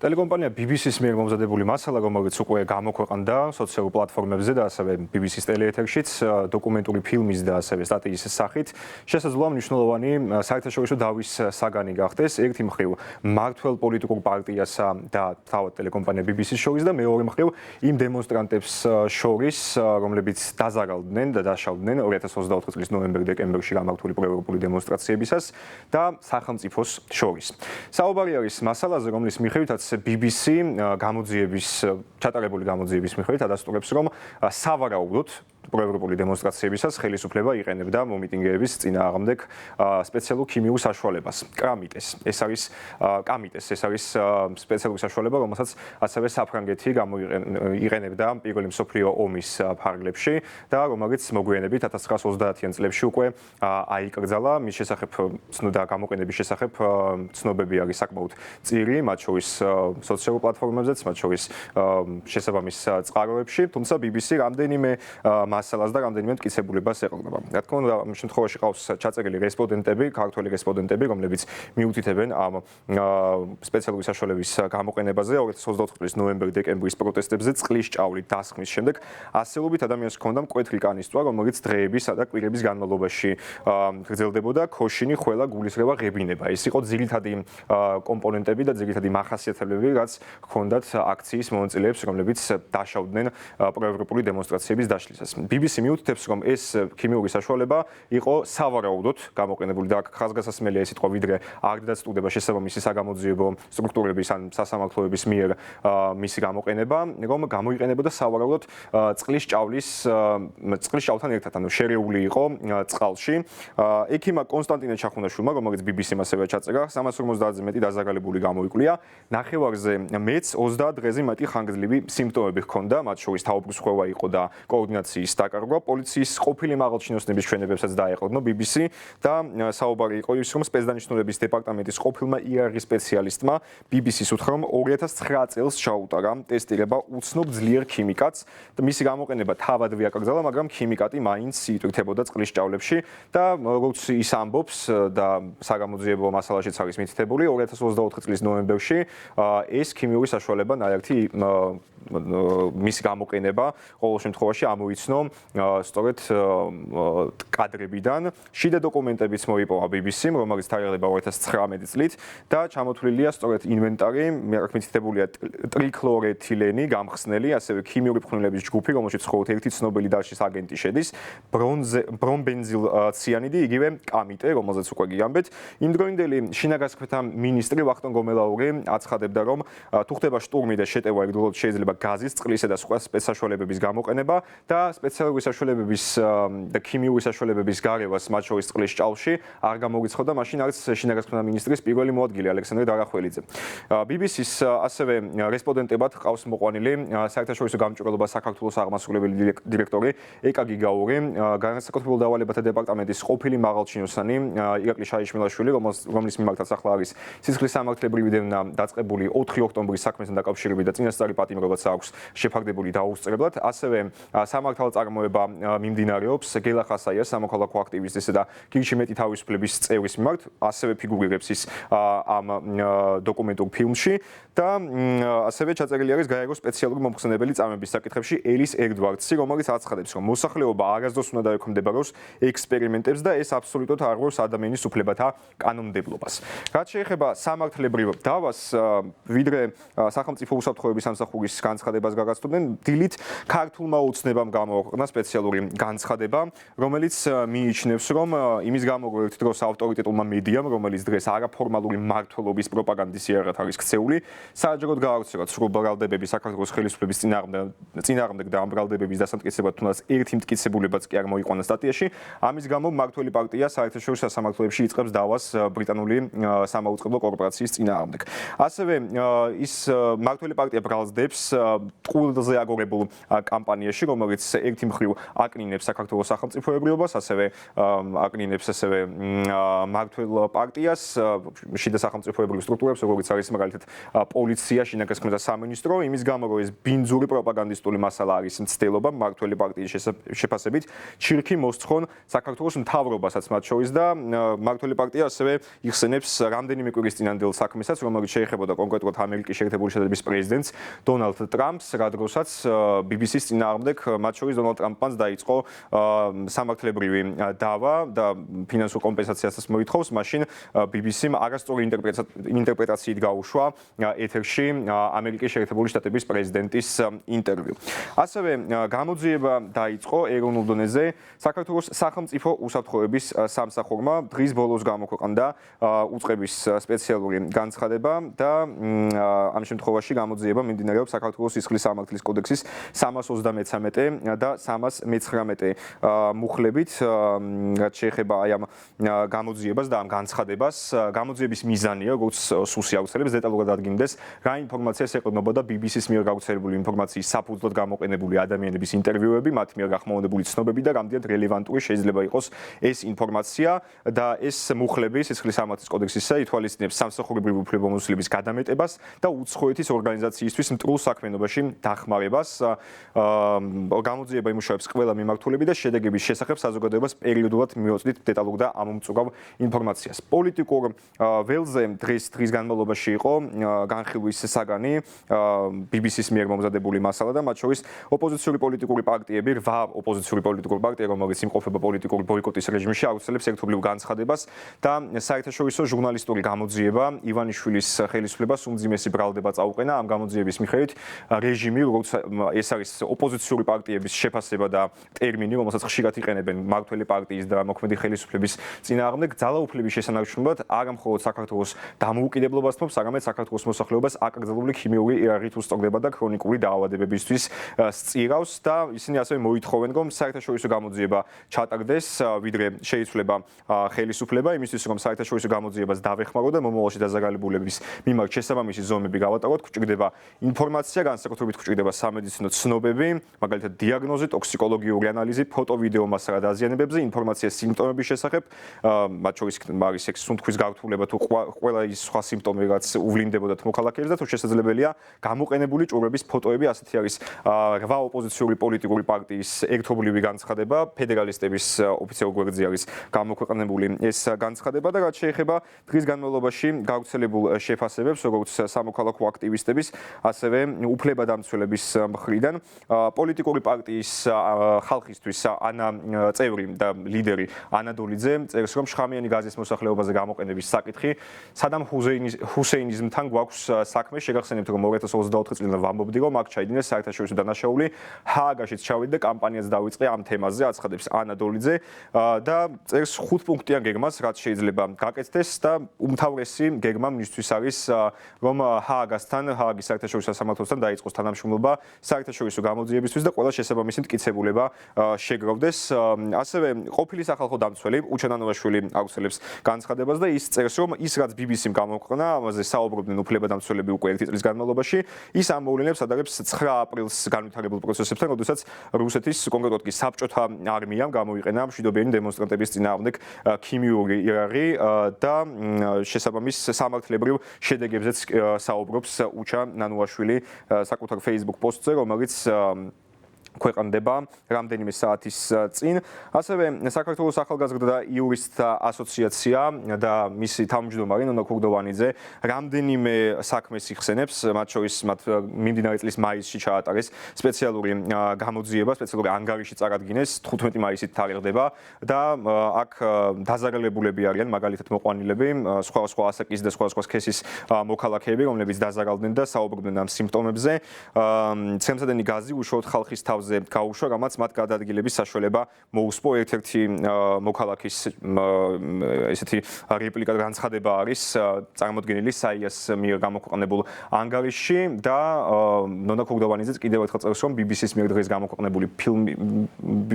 ტელეკომპანია BBC-ის მიერ მომზადებული მასალა, რომელიც უკვე გამოქვეყნდა სოციალურ პლატფორმებზე და ასევე BBC-ის ტელეეთერშიც დოკუმენტური ფილმის და ასევე სტატიის სახით, შესაძლოა მნიშვნელოვანი საერთაშორისო დავის საგანი გახდეს ერთი მხრივ მმართველ პოლიტიკურ პარტიასა და თავად ტელეკომპანია BBC-ის შორის და მეორე მხრივ იმ დემონსტრანტებს შორის, რომლებიც დაზარალდნენ და დაშავდნენ 2024 წლის ნოემბერ-დეკემბერში გამართული პროევროპული დემონსტრაციებისას და სახელმწიფოს შორის. საუბარი არის მასალაზე, რომლის მიხედვითაც BBC გამოძიების ჩატარებული გამოძიების მიხედვით ადასტურებს, რომ სავარაუდოდ პროევროპული დემონსტრაციებისას ხელისუფლება იყენებდა მომიტინგეების წინააღმდეგ სპეციალურ ქიმიურ საშუალებას, კამიტეს. ეს არის სპეციალური საშუალება, რომელსაც ასევე საფრანგეთი იყენებდა პირველი მსოფლიო ომის ფარგლებში და რომელიც მოგვიანებით 1930-იან წლებში უკვე აიკრძალა. მის შესახებ ცნობა გამოყენების შესახებ ცნობები არის საკმაოდ წირი, მათ შორის სოციალურ პლატფორმებზეც, მათ შორის შესაბამის წყაროებში, თუმცა BBC რამდენიმე მასალას და რამდენიმე მტკიცებულებას ეყრდნობა. რა თქმა უნდა, ამ შემთხვევაში ყავს ჩაწერილი რესპონდენტები, ქართველი რესპონდენტები, რომლებიც მიუთითებენ ამ სპეციალური საშუალების გამოყენებაზე 2024 წლის ნოემბერ-დეკემბრის პროტესტებზე წყლის ჭავლით დასხმის შემდეგ ასეულობით ადამიანს ჰქონდა მკვეთრი კანისტრა, რომელიც დღეებისა და კვირების განმავლობაში გრძელდებოდა, ქოშინი, ხველა, გულისრევა, ღებინება. ეს იყო ძირითადი კომპონენტები და ძირითადი მახასიათებლები, რაც ჰქონდათ აქციის მონაწილეებს, რომლებიც დაშავდნენ პროევროპული დემონსტრაციების დაშლისას. BBC მიუთითებს, რომ ეს ქიმიური საშუალება იყო სავარაუდოდ გამოყენებული და აქ ხაზგასასმელია ეს სიტყვა, ვიდრე არ დაწყვეტება შესაბამისი საგამოძიებო სტრუქტურების ან სასამართლოების მიერ მისი გამოყენება, რომ გამოიყენებოდა სავარაუდოდ წყლის ჭავლთან ერთად, ანუ შერეული იყო წყალში. ექიმა კონსტანტინე ჩახუნაშვილმა, რომელიც BBC-მ ასევე ჩაწერა, 350-ზე მეტი დაზარალებული გამოიკვლია. ნახევარზე მეც 30 დღეზე მეტი ხანგრძლივი სიმპტომები ჰქონდა, მათ შორის თაობგრუსხვევა იყო და კოორდინაციის დაკარგვა. პოლიციის ყოფილი მაღალჩინოსნების ჩვენებებსაც დაეყრდნო BBC და საუბარი იყო ის, რომ სპეცდანიშნულების დეპარტამენტის ყოფილმა IR სპეციალისტმა BBC-ს უთხრა, რომ 2009 წელს ჩაუტარა ტესტირება უცნობ ძლიერ ქიმიკატს და მისი გამოყენება თავადვე აკრძალა, მაგრამ ქიმიკატი მაინც იტვირთებოდა წყლის ჭავლებში და როგორც ის ამბობს და საგამოძიებო მასალაშიც არის მითითებული, 2024 წლის ნოემბერში ეს ქიმიური საშუალება ნაერთი მის გამოყენება ყოველ შემთხვევაში ამოიცნო სწორედ კადრებიდან. შიდა დოკუმენტებიც მოიპოვა BBC-მ, რომელიც თარიღდება 2019 წლით და ჩამოთვლილია სწორედ ინვენტარი, აქ მითითებულია ტრიქლორეთილენი, გამხსნელი, ასევე ქიმიური ფხვნილების ჯგუფი, რომელშიც მხოლოდ ერთი ცნობილი დაშლის აგენტი შედის, ბრომბენზილციანიდი, იგივე კამიტე, რომელზეც უკვე გიამბეთ. იმდროინდელი შინაგანსაკრეთა მინისტრი ვახტანგ გომელაური აცხადებდა, რომ თუ ხდება შტურმი და შეტევა, ერთდროულად შეიძლება გაზის, წყლისა და სხვა სპეცსაშუალებების გამოყენება და სპეციალური საშუალებების და ქიმიური საშუალებების გარევას, მათ შორის წყლის ჭავლში, არ გამოგიცხადა მაშინ არც შინაგანსაკრეთა მინისტრის პირველი მოადგილე ალექსანდრე დარახველიძე. BBC-ის ასევე რესპონდენტებად ყავს მოყვანილი საერთაშორისო გამჭვირვალობა საქართველოს აღმასრულებელი დირექტორი ეკა გიგაური, განსაკუთრებულ დავალებათა დეპარტამენტის ყოფილი მაღალჩინოსანი ირაკლი შაიშმელაშვილი, რომლის მიმართაც ახლა არის სისხლის სამართლებრივი დევნა დაწყებული 4 ოქტომბრის საქმესთან დაკავშირებით და წინასწარი პატიმრობაც აქვს შეფარდებული დაუსწრებლად. ასევე სამართალ წარმოება მიმდინარეობს გელა ხასაიას, სამოქალაქო აქტივისტისა და გიჩი მეტი თავისუფლების წევრის მიმართ, ასევე ფიგურირებს ის ამ დოკუმენტურ ფილმში და ასევე ჩაწერილი არის გაეროს სპეციალური მომხსენებელი წამების საკითხებში ელის ერდვარდსი, რომელიც აცხადებს, რომ მოსახლეობა არასდროს უნდა დაექვემდებაროს ექსპერიმენტებს და ეს აბსოლუტურად არ გვაქვს ადამიანის უფლებათა კანონმდებლობას. რაც შეეხება სამართლებრივ დავას, ვიდრე სახელმწიფო უსაფრთხოების სამსახურის განცხადებას გაგაცნობდნენ, დილით ქართულმა ოცნებამ გამოაქვეყნა სპეციალური განცხადება, რომელიც მიიჩნევს, რომ იმის გამო ერთ დროს ავტორიტეტულმა მედიამ, რომელიც დღეს არაფორმალური მმართველობის პროპაგანდის იარაღად არის ქცეული, საჯაროდ გაავრცელა სრულ ბრალდებები საქართველოს ხელისუფლების წინააღმდეგ და ამ ბრალდებების დასამტკიცებლად თუნდაც ერთი მტკიცებულებაც კი არ მოიყვანა სტატიაში. ამის გამო მმართველი პარტია საერთაშორისო სასამართლოებში იწყებს დავას ბრიტანული სამაუწყებლო კორპორაციის წინააღმდეგ. ასევე ის მმართველი პარტია ბრალს დებს ყულზე აგორებულ კამპანიაში, რომელიც ერთი მხრივ აკნინებს საქართველოს სახელმწიფოებრიობას, ასევე აკნინებს ასევე მმართველ პარტიას, შიდა სახელმწიფოებრივ სტრუქტურებს, როგორც არის მაგალითად პოლიცია, შინაგან საქმეთა სამინისტრო, იმის გამო რომ ეს ბინძური პროპაგანდისტული მასალა არის მცდელობა მმართველი პარტიის შეფასებით, ჩირქი მოსცხონ საქართველოს მთავრობასაც მათ შორის და მმართველი პარტია ასევე იხსენებს რამდენიმე კვირის წინანდელ საქმესაც, რომელიც შეეხებოდა კონკრეტულად ამერიკის შეერთებული შტატების პრეზიდენტს დონალდ ტრამპს, რა დროსაც BBC-ს წინააღმდეგ მათ შორის დონალდ ტრამპმაც დაიწყო სამართლებრივი დავა და ფინანსურ კომპენსაციასაც მოითხოვს, მაშინ BBC-მ არასწორი ინტერპრეტაციით გაუშვა ეთერში ამერიკის შეერთებული შტატების პრეზიდენტის ინტერვიუ. ასევე გამოძიება დაიწყო ეროვნულ დონეზე საქართველოს სახელმწიფო უსაფრთხოების სამსახურმა დღის ბოლოს გამოქვეყნდა უწყების სპეციალური განცხადება და ამ შემთხვევაში გამოძიება მიმდინარეობს საქართველოს სისხლის სამართლის კოდექსის 333 და 319 მუხლებით, რაც შეეხება აი ამ გამოძიებას და ამ განცხადებას. გამოძიების მიზანია, როგორც სუსი აუცილებს დეტალურად ადგინდეს, რა ინფორმაციას ეყრდნობოდა BBC-ს მიერ გავრცელებული ინფორმაციის საფუძვლად გამოყენებული ადამიანების ინტერვიუები, მათ მიერ გახმოვანებული ცნობები და რამდენად რელევანტური შეიძლება იყოს ეს ინფორმაცია და ეს მუხლები სისხლის სამართლის კოდექსისა ითვალისწინებს სამსახურებრივი უფლებამოსილების გადამეტებას და უცხოეთის ორგანიზაციისთვის მტრულ საქმიანობაში დახმარებას. გამოძიება იმუშავებს ყველა მიმართულები და შედეგების შესახებ საზოგადოებას პერიოდულად მიუწვდით დეტალურ და ამომწურავ ინფორმაციას. პოლიტიკურ ველზე დღის განმავლობაში იყო განხილვის საგანი BBC-ს მიერ მომზადებული მასალა და მათ შორის ოპოზიციური პოლიტიკური პარტიები, 8 ოპოზიციური პოლიტიკური პარტია, რომელიც იმყოფება პოლიტიკური ბოიკოტის რეჟიმში, აუცილებს ერთობლივ განცხადებას და საერთაშორისო ჟურნალისტური გამოძიება ივანიშვილის ხელისუფლებას უმძიმესი ბრალდება წაუყენა. ამ გამოძიების მიხედვით რეჟიმი, როგორც ეს არის ოპოზიციური პარტიების შეფასება და ტერმინი, რომელსაც ხშირად იყენებენ მმართველი პარტიის და მოქმედი ხელისუფლების წინააღმდეგ, ძალაუფლების შესანარჩუნებლად არა მხოლოდ საქართველოს დამოუკიდებლობას თმობს, არამედ საქართველოს მოსახლეობას აკრძალული ქიმიური იარაღით უსწორდება და ქრონიკული დაავადებებისთვის სწირავს და ისინი ასევე მოითხოვენ, რომ საერთაშორისო გამოძიება ჩატარდეს, ვიდრე შეიცვლება ხელისუფლება, იმისთვის რომ საერთაშორისო გამოძიებას დავეხმაროთ და მომავალში დაზარალებულების მიმართ შესაბამისი ზომები გავატაროთ, გვჭირდება ინფორმაცია, განსაკუთრებით გვჭირდება სამედიცინო ცნობები, მაგალითად დიაგნოზი, ტოქსიკოლოგიური ანალიზი, ფოტო-ვიდეო მასალა დაზიანებებზე, ინფორმაცია სიმპტომების შესახებ, მათ შორის არის ეს სუნთქვის გართულება თუ ყველა ის სხვა სიმპტომები, რაც უვლინდებოდათ მოქალაქეებს და თუ შესაძლებელია გამოყენებული ჭურვების ფოტოები, ასეთი არის 8 ოპოზიციური პოლიტიკური პარტიის ერთობლივი განცხადება, ფედერალისტების ოფიციალურ გვერდზე არის გამოქვეყნებული ეს განცხადება და რაც შეეხება დღის განმავლობაში გავრცელებულ შეფასებებს, როგორც სამოქალაქო აქტივისტების, ასევე უფლებადამცველების მხრიდან, პოლიტიკური პარტიის ხალხისთვის ანა წევრი და ლიდერი ანა დოლიძე წერს, რომ შხამიანი გაზის მოსახლეობაზე გამოყენების საკითხი სადამ ჰუსეინიზმთან გვაქვს საქმე. შეგახსენებთ, რომ 2024 წლიდან ვამბობდი, რომ აქ ჩაიდინეს საერთაშორისო დანაშაული, ჰააგაშიც ჩავიდა და კამპანიაც დაიწყე ამ თემაზე, აცხადებს ანა დოლიძე და წერს 5 პუნქტიან გეგმას, რაც შეიძლება გაკეთდეს და უმთავრესი გეგმა მისთვის არის, რომ ჰააგის საერთაშორისო სამართლოსთან დაიწყოს თანამშრომლობა საერთაშორისო გამოძიებისთვის და ყველა შესაბამისი მტკიცებულება შეგროვდეს. ასევე ყოფილი სახალხო დამცველი უჩანანოვაშვილი აუცილებს განცხადებას და ის წერს, რომ ის რაც BBC-მ გამოქვეყნა, ამაზე საუბრობდნენ უფლებადამცველები უკვე 1 წლის განმავლობაში, ის ამ მოვლენებს ადარებს 9 აპრილს განვითარებულ პროცესებთან, როდესაც რუსეთის კონკრეტულად კი საბჭოთა არმიამ გამოიყენა მშვიდობიანი დემონსტრანტების წინააღმდეგ ქიმიური იარაღი და შესაბამის სამართლებრივ შედეგებზეც საუბრობს უჩა ნანუაშვილი საკუთარ Facebook პოსტზე, რომელიც ქვეყნდება რამდენიმე საათის წინ. ასევე საქართველოს ახალგაზრდა იურისტთა ასოციაცია და მისი თავმჯდომარე ნონა ქურდოვანიძე რამდენიმე საქმეს იხსენებს, მათ შორის მათ მიმდინარე წლის მაისში ჩაატარეს სპეციალური გამოძიება, სპეციალური ანგარიში წარადგინეს, 15 მაისით თარიღდება და აქ დაზარალებულები არიან, მაგალითად მოყვანილები, სხვა ასაკის და სხვა სქესის მოქალაქეები, რომლებიც დაზარალდნენ და საუბრობდნენ ამ სიმპტომებზე. ცემსადენი გაზი უშუალოდ ხალხის თავზე თავზე გაუშვა, რამაც მათ გადაადგილების საშუალება მოუსპო. ერთ-ერთი მოქალაქის ესეთი რეპლიკა განცხადება არის წარმოდგენილი საიას მიერ გამოქვეყნებულ ანგარიშში და ნონა ქურდოვანიძეც კიდევ ერთხელ წერს, რომ BBC-ს მიერ დღეს გამოქვეყნებული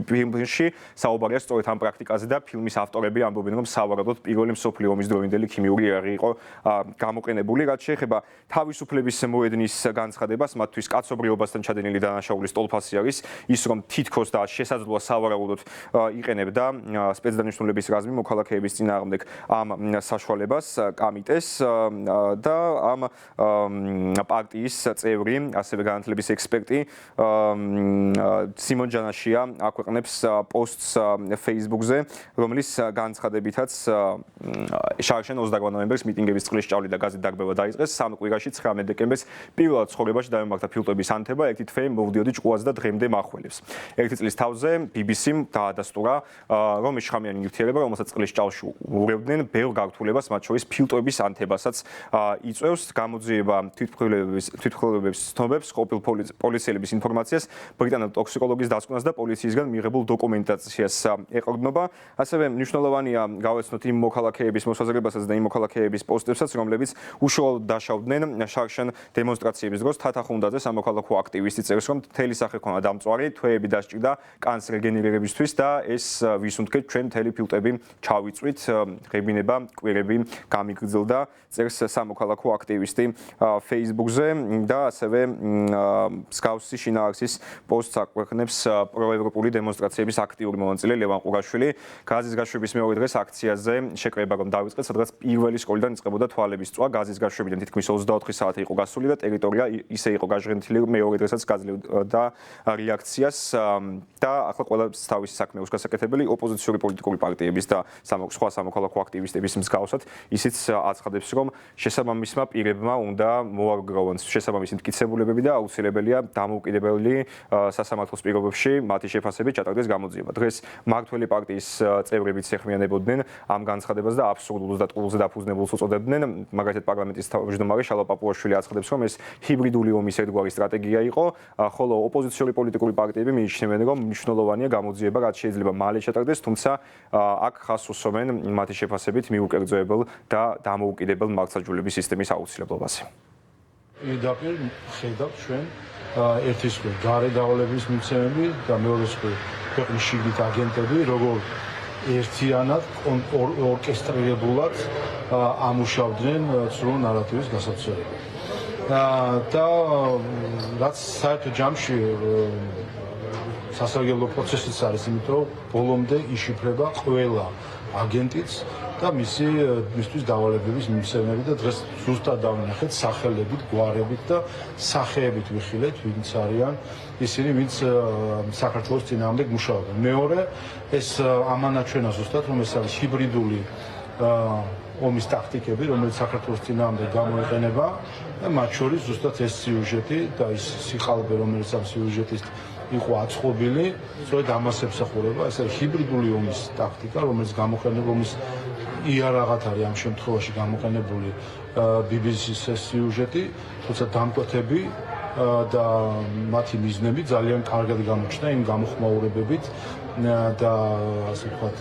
ფილმში საუბარია სწორედ ამ პრაქტიკაზე და ფილმის ავტორები ამბობენ, რომ სავარაუდოდ პირველი მსოფლიო ომის დროინდელი ქიმიური იარაღი იყო გამოყენებული. რაც შეეხება თავისუფლების მოედნის განცხადებას, მათთვის კაცობრიობასთან ჩადენილი დანაშაულის ტოლფასი არის ის, რომ თითქოს და შესაძლოა სავარაუდოდ იყენებდა სპეცდანიშნულების რაზმი მოქალაქეების წინააღმდეგ ამ საშუალებას კამიტეს და ამ პარტიის წევრი, ასევე განათლების ექსპერტი სიმონ ჯანაშია აქვეყნებს პოსტს Facebook-ზე, რომლის განცხადებითაც შარშენ 28 ნოემბერს მიტინგების წყლის ჭავლი და გაზეთ დარბევა დაიწყეს. 3 კვირაში 19 დეკემბერს პირველად ცხოვრებაში დაემართა ფილტვების ანთება, ერთი თვე მოვდიოდი ჭკუაზე და დღემდე მახველებს. ერთი წლის თავზე BBC-მ დაადასტურა, რომ შხამიანი ნივთიერება, რომელსაც წყლის ჭალში ურევდნენ, ბევრ გართულებას, მათ შორის ფილტვების ანთებასაც იწვევს. გამოძიება თვითმკვლელობების ცნობებს, ყოფილ პოლიციელების ინფორმაციას, ბრიტანელ ტოქსიკოლოგის დასკვნას და პოლიციისგან მიღებულ დოკუმენტაციას ეყრდნობა. ასევე მნიშვნელოვანია გავეცნოთ იმ მოქალაქეების მოსაზრებასაც და იმ მოქალაქეების პოსტებსაც, რომლებიც უშუალოდ დაშავდნენ შარშან დემონსტრაციების დროს. თათა ხუნდაძე, სამოქალაქო აქტივისტი წერს, რომ მთელი სახე ქონა დამწვარი, თვეები დასჭირდა კანს რეგენერირებისთვის და ეს ვისუნთქეთ, ჩვენ მთელი ფილტვები ჩავიწვით, ღებინება, კვირები გამიგრძელდა, წერს სამოქალაქო აქტივისტი Facebook-ზე და ასევე მსგავსი შინაარსის პოსტს აქვეყნებს პროევროპული დემონსტრაციების აქტიური მონაწილე ლევან ყურაშვილი. გაზის გაშვების მეორე დღეს აქციაზე შეკრება რომ დავიწყეთ, სადღაც პირველი სკოლიდან იწყებოდა თვალების წვა. გაზის გაშვებიდან თითქმის 24 საათი იყო გასული და ტერიტორია ისე იყო გაჟღენთილი, რომ მეორე დღესაც გაძლევდა რეაქციას და ახლა ყველას თავისი საქმე აქვს გასაკეთებელი. ოპოზიციური პოლიტიკური პარტიების და სხვა სამოქალაქო აქტივისტების მსგავსად ისიც აცხადებს, რომ შესაბამისმა პირებმა უნდა მოაგროვონ შესაბამისი მტკიცებულებები და აუცილებელია დამოუკიდებელი სასამართლოს პირობებში მათი შეფასებით ჩატარდეს გამოძიება. დღეს მმართველი პარტიის წევრებიც ეხმიანებოდნენ ამ განცხადებას და აბსურდულს და ტყუილზე დაფუძნებულს უწოდებდნენ. მაგალითად, პარლამენტის თავმჯდომარე შალვა პაპუაშვილი აცხადებს, რომ ეს ჰიბრიდული ომის ერთგვარი სტრატეგია იყო, ხოლო ოპოზიციური პოლიტიკური პარტიები მიიჩნევენ, რომ მნიშვნელოვანია გამოძიება, რაც შეიძლება მალე ჩატარდეს, თუმცა აქ ხაზს უსვამენ მათი შეფასებით მიუკერძოებელ და დამოუკიდებელ მართლმსაჯულების სისტემის აუცილებლობაზე. პირდაპირ ხედავთ ჩვენ ერთის მხრივ გარე დავალების მიცემები და მეორეს მხრივ ქვეყნის შიგნით აგენტები, როგორ ერთიანად ორკესტრირებულად ამუშავდნენ ცრუ ნარატივის გასაცვლელად. და რაც საერთო ჯამში სასარგებლო პროცესიც არის, იმიტომ რომ ბოლომდე იშიფრება ყველა აგენტიც და მისთვის დავალებების მისცემები და დღეს ზუსტად დავნახეთ სახელებით, გვარებით და სახეებით ვიხილეთ, ვინც არიან ისინი, ვინც საქართველოს წინააღმდეგ მუშაობენ. მეორე, ეს ამანაჩვენა ზუსტად, რომ ეს არის ჰიბრიდული ომის ტაქტიკები, რომელიც საქართველოს წინააღმდეგ გამოიყენება და მათ შორის ზუსტად ეს სიუჟეტი და ის სიყალბე, რომელიც ამ სიუჟეტის იყო აწყობილი, სწორედ ამას ემსახურება, ეს არის ჰიბრიდული ომის ტაქტიკა, რომელიც გამოყენება ომის იარაღად არის ამ შემთხვევაში გამოყენებული BBC-ს სიუჟეტი, თუმცა დამკვეთები და მათი მიზნები ძალიან კარგად გამოჩნდა იმ გამოხმაურებებით და ასე ვთქვათ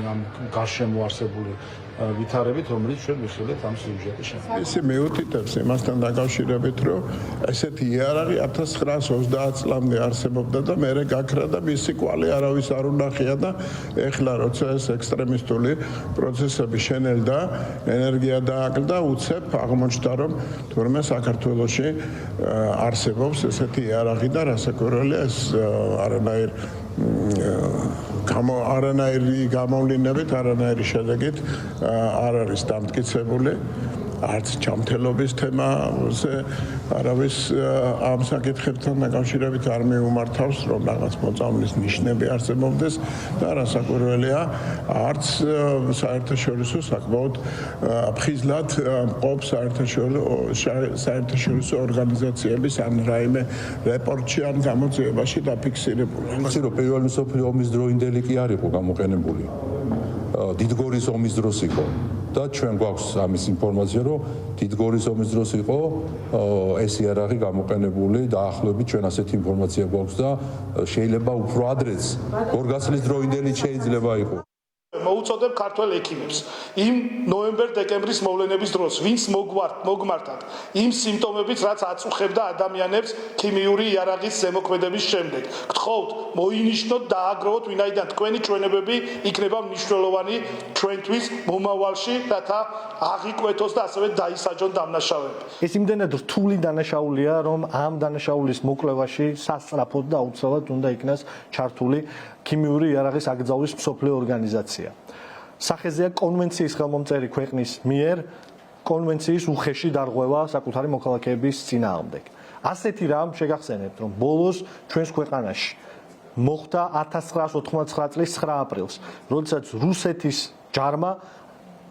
ამ გარშემო არსებული ვითარებით, რომელიც ჩვენ ვიხილეთ ამ სიუჟეტის შემდგომ. ისე მეუთითებს იმასთან დაკავშირებით, რომ ესეთი იარაღი 1920 წლამდე არსებობდა და მერე გაქრა და მისი კვალი არავის არ უნახია და ეხლა როცა ეს ექსტრემისტული პროცესები შენელდა, ენერგია დააკლდა, უცებ აღმოჩნდა, რომ თურმე საქართველოში არსებობს ესეთი იარაღი და რასაკვირველია ეს არანაირი გამოვლინებით, არანაირი შედეგით არ არის დამტკიცებული. არც ჯანმრთელობის თემაზე არავის ამ საკითხებთან დაკავშირებით არ მიუმართავს, რომ რაღაც მოწამვლის ნიშნები არსებობდეს და რასაკვირველია, არც საერთაშორისო საკმაოდ ფხიზლად მყოფ საერთაშორისო ორგანიზაციების ან რაიმე რეპორტში ან გამოძიებაში დაფიქსირებული. ასე რომ პირველი მსოფლიო ომის დროინდელი კი არ იყო გამოყენებული. დიდგორის ომის დროს იყო. და ჩვენ გვაქვს ამის ინფორმაცია, რომ დიდგორის ომის დროს იყო ეს იარაღი გამოყენებული, დაახლოებით ჩვენ ასეთი ინფორმაცია გვაქვს და შეიძლება უფრო ადრეც გორგასლის დროინდელი შეიძლება იყოს. მოუწოდებ ქართველ ექიმებს იმ ნოემბერ-დეკემბრის მოვლენების დროს, ვინც მოგმართათ იმ სიმპტომებით, რაც აწუხებდა ადამიანებს ქიმიური იარაღის ზემოქმედების შემდეგ. გთხოვთ, მოინიშნოთ და ააგროვოთ, ვინაიდან თქვენი ჩვენებები იქნება მნიშვნელოვანი ჩვენთვის მომავალში, რათა აღიკვეთოს და ასევე დაისაჯონ დამნაშავეები. ეს იმდენად რთული დანაშაულია, რომ ამ დანაშაულის მოკვლევაში სასწრაფოდ და აუცილებლად უნდა იქნას ჩართული ქიმიური იარაღის აკრძალვის მსოფლიო ორგანიზაცია. სახეზეა კონვენციის ხელმომწერი ქვეყნის მიერ კონვენციის უხეში დარღვევა საკუთარი მოქალაქეების წინააღმდეგ. ასეთი რამ შეგახსენებთ, რომ ბოლოს ჩვენს ქვეყანაში მოხდა 1999 წლის 9 აპრილს, როდესაც რუსეთის ჯარმა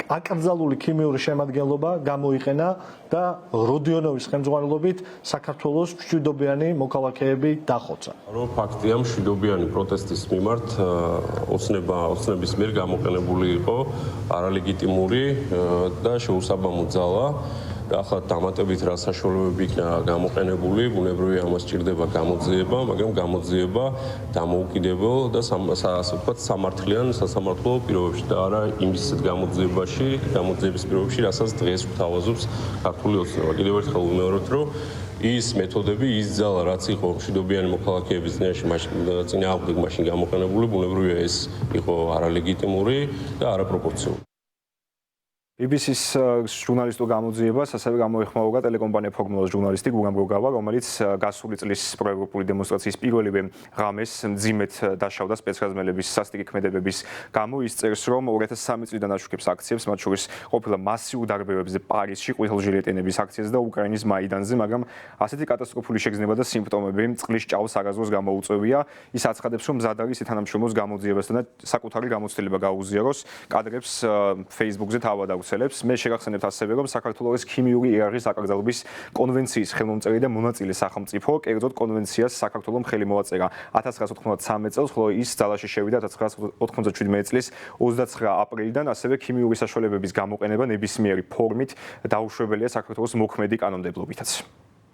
აკრძალული ქიმიური შემადგენლობა გამოიყენა და როდიონოვის ხელმძღვანელობით საქართველოს მშვიდობიანი მოქალაქეები დახოცა. რომ ფაქტია, მშვიდობიანი პროტესტის მიმართ ოცნების მიერ გამოყენებული იყო არალეგიტიმური და შეუსაბამო ძალა. და ახლა დამატებით რა საშუალებები იქნა გამოყენებული, ბუნებრივია ამას სჭირდება გამოძიება, მაგრამ გამოძიება დამოუკიდებელ და ასე ვთქვათ სამართლიან სასამართლო პირობებში და არა იმის გამოძიების პირობებში, რასაც დღეს გვთავაზობს ქართული ოცნება. კიდევ ერთხელ ვიმეორებთ, რომ ის მეთოდები, ის ძალა, რაც იყო მშვიდობიანი მოქალაქეების წინააღმდეგ მაშინ გამოყენებული, ბუნებრივია ეს იყო არალეგიტიმური და არაპროპორციული. BBC-ს ჟურნალისტურ გამოძიებას ასევე გამოეხმაურა ტელეკომპანია ფორმულას ჟურნალისტი გურამ გოგავა, რომელიც გასული წლის პროევროპული დემონსტრაციის პირველივე ღამეს მძიმედ დაშავდა სპეცრაზმელების სასტიკი ქმედებების გამო. ის წერს, რომ 2003 წლიდან აშუქებს აქციებს, მათ შორის ყოფილა მასიურ დარბევებზე პარიზში, ყვითელჟილეტენების აქციაზე და უკრაინის მაიდანზე, მაგრამ ასეთი კატასტროფული შეგრძნება და სიმპტომები წყლის ჭაობს არასდროს გამოუწევია. ის აცხადებს, რომ მზად არის ითანამშრომლოს გამოძიებასთან და საკუთარი გამოცდილება გაუზიაროს. კადრებს Facebook-ზე თავად მე შეგახსენებთ ასევე, რომ საქართველოს ქიმიური იარაღის აკრძალვის კონვენციის ხელმომწერი და მონაწილე სახელმწიფო, კერძოდ კონვენციას საქართველოს ხელი მოაწერა 1993 წელს, ხოლო ის ძალაში შევიდა 1997 წლის 29 აპრილიდან, ასევე ქიმიური საშუალებების გამოყენება ნებისმიერი ფორმით დაუშვებელია საქართველოს მოქმედი კანონმდებლობითაც.